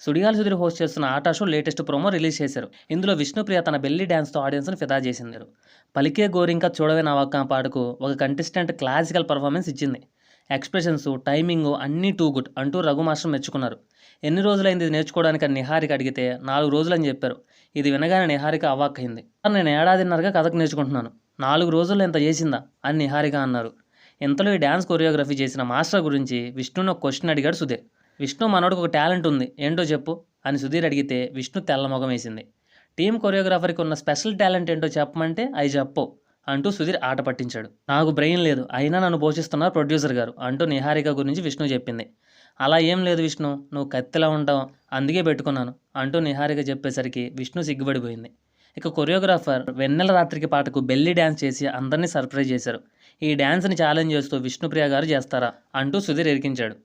Sudigali Sudheer host చేస్తున్న ఆటా show latest promo release చేశారు. ఇందులో విష్ణుప్రియ తన బెల్లీ డ్యాన్స్తో ఆడియన్స్ని ఫిదా చేసింది. పలికే గోరింక చూడవే నా వక్క పాటకు ఒక కంటెస్టెంట్ క్లాసికల్ పర్ఫార్మెన్స్ ఇచ్చింది. ఎక్స్ప్రెషన్స్, టైమింగ్ అన్నీ టూ గుడ్ అంటూ రఘు మాస్టర్ మెచ్చుకున్నారు. ఎన్ని రోజులైంది ఇది నేర్చుకోవడానికి అని నిహారిక అడిగితే 4 రోజులని చెప్పారు. ఇది వినగానే నిహారిక అవాక్కైంది. నేను ఏడాదిన్నరగా కథకు నేర్చుకుంటున్నాను, 4 రోజుల్లో ఎంత చేసిందా అని నిహారిక అన్నారు. ఇంతలో ఈ డ్యాన్స్ కొరియోగ్రఫీ చేసిన మాస్టర్ గురించి విష్ణుని ఒక క్వశ్చన్ అడిగాడు సుధీర్. విష్ణు మనోడికి ఒక టాలెంట్ ఉంది, ఏంటో చెప్పు అని సుధీర్ అడిగితే విష్ణు తెల్లమొగం వేసింది. టీమ్ కొరియోగ్రాఫర్కి ఉన్న స్పెషల్ టాలెంట్ ఏంటో చెప్పమంటే అవి చెప్పు అంటూ సుధీర్ ఆట పట్టించాడు. నాకు బ్రెయిన్ లేదు, అయినా నన్ను పోషిస్తున్నారు ప్రొడ్యూసర్ గారు అంటూ నిహారిక గురించి విష్ణు చెప్పింది. అలా ఏం లేదు విష్ణు, నువ్వు కత్తిలా ఉంటావు, అందుకే పెట్టుకున్నాను అంటూ నిహారిక చెప్పేసరికి విష్ణు సిగ్గుపడిపోయింది. ఇక కొరియోగ్రాఫర్ వెన్నెల రాత్రికి పాటకు బెల్లీ డ్యాన్స్ చేసి అందరినీ సర్ప్రైజ్ చేశారు. ఈ డ్యాన్స్ని ఛాలెంజ్ చేస్తూ విష్ణుప్రియ గారు చేస్తారా అంటూ సుధీర్ ఎరికించాడు.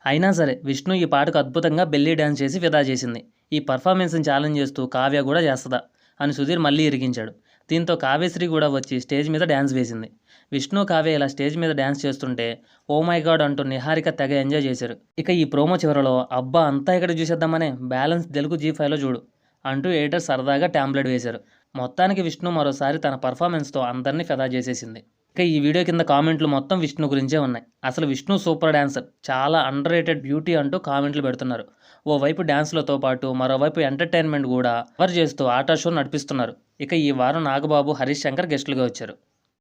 అయినా సరే విష్ణు ఈ పాటకు అద్భుతంగా బెల్లీ డ్యాన్స్ చేసి ఫిదా చేసింది. ఈ పర్ఫార్మెన్స్ని ఛాలెంజ్ చేస్తూ కావ్య కూడా చేస్తుందా అని సుధీర్ మళ్ళీ ఇరికించాడు. దీంతో కావ్యశ్రీ కూడా వచ్చి స్టేజ్ మీద డ్యాన్స్ వేసింది. విష్ణు, కావ్య ఇలా స్టేజ్ మీద డ్యాన్స్ చేస్తుంటే ఓ మై గాడ్ అంటూ నిహారిక తెగ ఎంజాయ్ చేశారు. ఇక ఈ ప్రోమో చివరలో అబ్బా అంతా ఇక్కడ చూసేద్దామనే బ్యాలెన్స్ తెలుగు G5లో చూడు అంటూ ఎడిటర్ సరదాగా ట్యాంప్లెట్ వేశారు. మొత్తానికి విష్ణు మరోసారి తన పర్ఫార్మెన్స్తో అందరినీ ఫిదా చేసేసింది. ఇక ఈ వీడియో కింద కామెంట్లు మొత్తం విష్ణు గురించే ఉన్నాయి. అసలు విష్ణు సూపర్ డాన్సర్, చాలా అండర్ రేటెడ్ బ్యూటీ అంటూ కామెంట్లు పెడుతున్నారు. ఓవైపు డ్యాన్స్లతో పాటు మరోవైపు ఎంటర్టైన్మెంట్ కూడా కవర్ చేస్తూ ఆటా షో నడిపిస్తున్నారు. ఇక ఈ వారం నాగబాబు, హరీష్ శంకర్ గెస్టులుగా వచ్చారు.